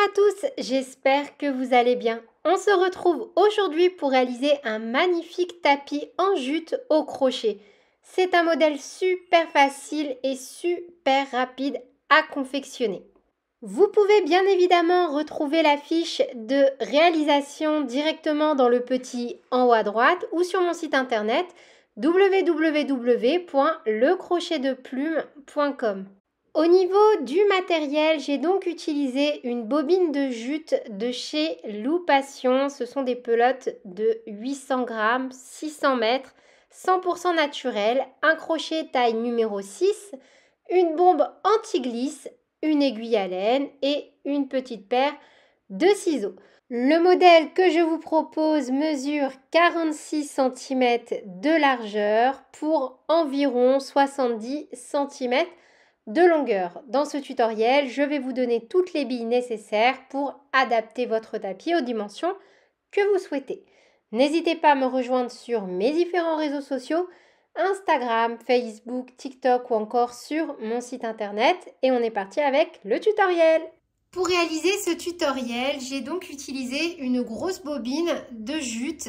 à tous, j'espère que vous allez bien. On se retrouve aujourd'hui pour réaliser un magnifique tapis en jute au crochet. C'est un modèle super facile et super rapide à confectionner. Vous pouvez bien évidemment retrouver la fiche de réalisation directement dans le petit en haut à droite ou sur mon site internet www.lecrochetdeplume.com. Au niveau du matériel, j'ai donc utilisé une bobine de jute de chez Loupation. Ce sont des pelotes de 800 grammes, 600 mètres, 100% naturel, un crochet taille numéro 6, une bombe anti-glisse, une aiguille à laine et une petite paire de ciseaux. Le modèle que je vous propose mesure 46 cm de largeur pour environ 70 cm de longueur. Dans ce tutoriel, je vais vous donner toutes les billes nécessaires pour adapter votre tapis aux dimensions que vous souhaitez. N'hésitez pas à me rejoindre sur mes différents réseaux sociaux, Instagram, Facebook, TikTok ou encore sur mon site internet. Et on est parti avec le tutoriel. Pour réaliser ce tutoriel, j'ai donc utilisé une grosse bobine de jute,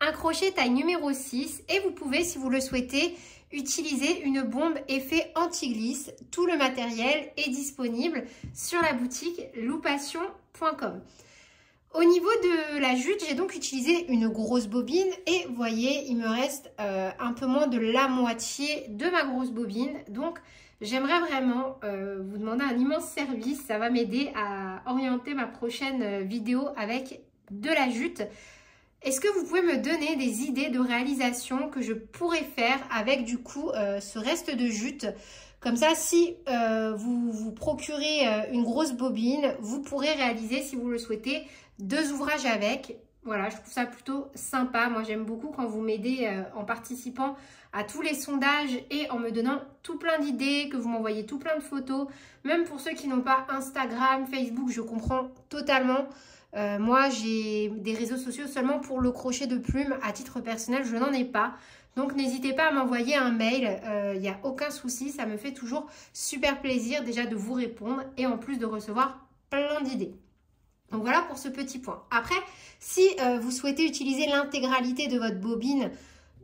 un crochet taille numéro 6 et vous pouvez, si vous le souhaitez, utiliser une bombe effet anti-glisse. Tout le matériel est disponible sur la boutique loupation.com. Au niveau de la jute, j'ai donc utilisé une grosse bobine et vous voyez, il me reste un peu moins de la moitié de ma grosse bobine. Donc, j'aimerais vraiment vous demander un immense service. Ça va m'aider à orienter ma prochaine vidéo avec de la jute. Est-ce que vous pouvez me donner des idées de réalisation que je pourrais faire avec du coup ce reste de jute? Comme ça, si vous vous procurez une grosse bobine, vous pourrez réaliser, si vous le souhaitez, 2 ouvrages avec. Voilà, je trouve ça plutôt sympa. Moi, j'aime beaucoup quand vous m'aidez en participant à tous les sondages et en me donnant tout plein d'idées, que vous m'envoyez tout plein de photos. Même pour ceux qui n'ont pas Instagram, Facebook, je comprends totalement. Moi, j'ai des réseaux sociaux seulement pour le crochet de plume. À titre personnel, je n'en ai pas. Donc, n'hésitez pas à m'envoyer un mail. Il n'y a aucun souci. Ça me fait toujours super plaisir déjà de vous répondre et en plus de recevoir plein d'idées. Donc, voilà pour ce petit point. Après, si vous souhaitez utiliser l'intégralité de votre bobine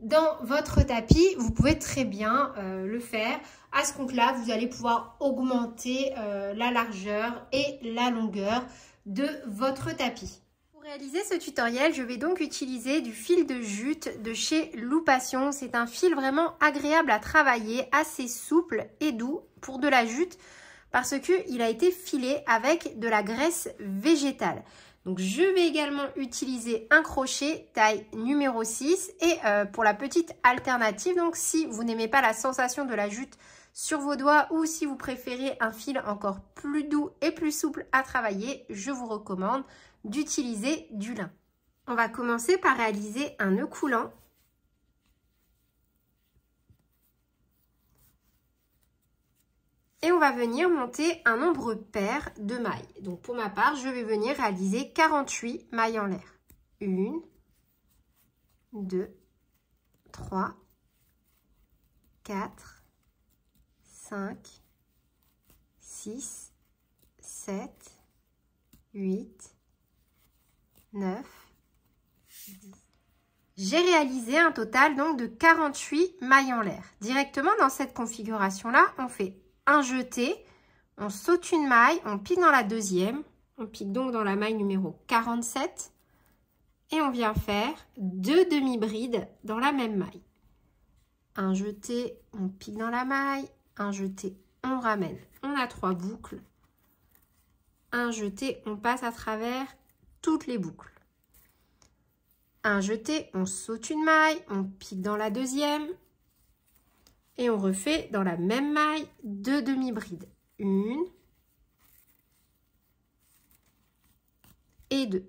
dans votre tapis, vous pouvez très bien le faire. À ce compte-là, vous allez pouvoir augmenter la largeur et la longueur de votre tapis. Pour réaliser ce tutoriel, je vais donc utiliser du fil de jute de chez Loupation. C'est un fil vraiment agréable à travailler, assez souple et doux pour de la jute parce qu'il a été filé avec de la graisse végétale. Donc, je vais également utiliser un crochet taille numéro 6 et pour la petite alternative, donc si vous n'aimez pas la sensation de la jute sur vos doigts ou si vous préférez un fil encore plus doux et plus souple à travailler, je vous recommande d'utiliser du lin. On va commencer par réaliser un nœud coulant. Et on va venir monter un nombre pair de mailles. Donc pour ma part, je vais venir réaliser 48 mailles en l'air. 1, 2, 3, 4, 5, 6, 7, 8, 9, 10. J'ai réalisé un total donc de 48 mailles en l'air. Directement dans cette configuration-là, on fait un jeté, on saute une maille, on pique dans la deuxième, on pique donc dans la maille numéro 47 et on vient faire 2 demi-brides dans la même maille. Un jeté, on pique dans la maille, un jeté, on ramène. On a 3 boucles. Un jeté, on passe à travers toutes les boucles. Un jeté, on saute une maille, on pique dans la deuxième et on refait dans la même maille 2 demi-brides. 1 et 2.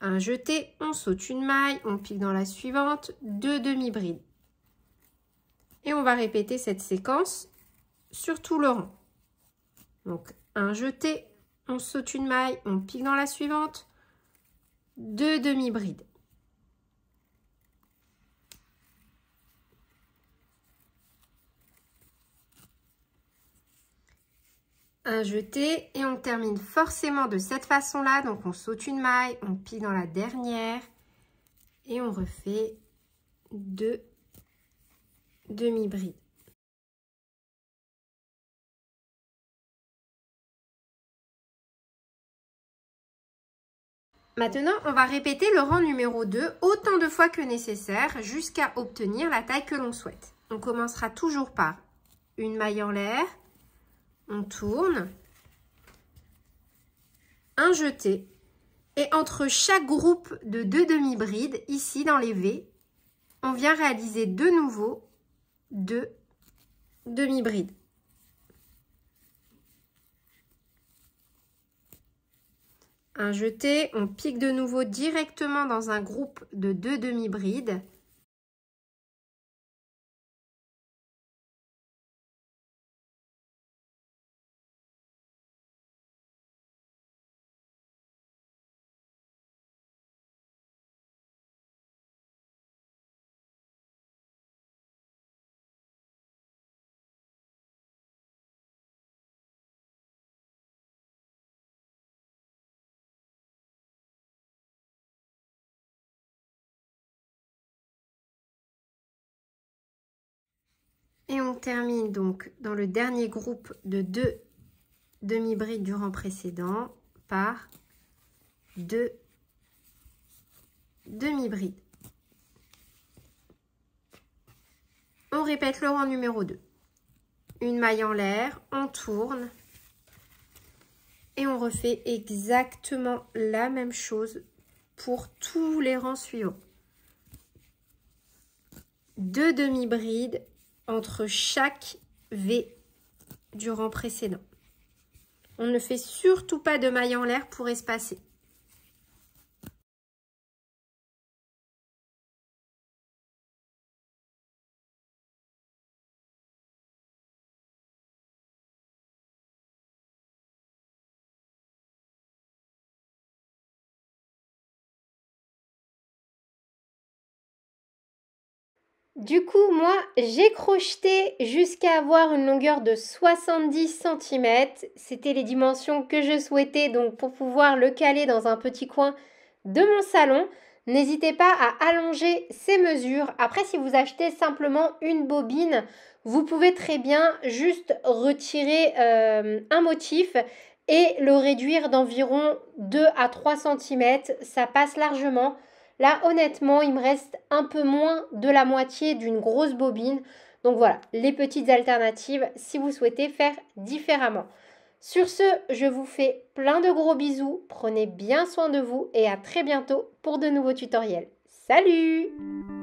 Un jeté, on saute une maille, on pique dans la suivante, 2 demi-brides. Et on va répéter cette séquence sur tout le rang. Donc, un jeté, on saute une maille, on pique dans la suivante, 2 demi-brides. un jeté et on termine forcément de cette façon-là. Donc on saute une maille, on pique dans la dernière et on refait 2 demi-brides. Maintenant, on va répéter le rang numéro 2 autant de fois que nécessaire jusqu'à obtenir la taille que l'on souhaite. On commencera toujours par une maille en l'air, on tourne, un jeté et entre chaque groupe de 2 demi-brides, ici dans les V, on vient réaliser de nouveau 2 demi-brides. Un jeté, on pique de nouveau directement dans un groupe de 2 demi-brides. Et on termine donc dans le dernier groupe de 2 demi-brides du rang précédent par 2 demi-brides. On répète le rang numéro 2. Une maille en l'air, on tourne et on refait exactement la même chose pour tous les rangs suivants. 2 demi-brides entre chaque V du rang précédent. On ne fait surtout pas de maille en l'air pour espacer. Du coup, moi, j'ai crocheté jusqu'à avoir une longueur de 70 cm. C'était les dimensions que je souhaitais, donc pour pouvoir le caler dans un petit coin de mon salon. N'hésitez pas à allonger ces mesures. Après, si vous achetez simplement une bobine, vous pouvez très bien juste retirer un motif et le réduire d'environ 2 à 3 cm. Ça passe largement. Là, honnêtement, il me reste un peu moins de la moitié d'une grosse bobine. Donc voilà, les petites alternatives si vous souhaitez faire différemment. Sur ce, je vous fais plein de gros bisous. Prenez bien soin de vous et à très bientôt pour de nouveaux tutoriels. Salut!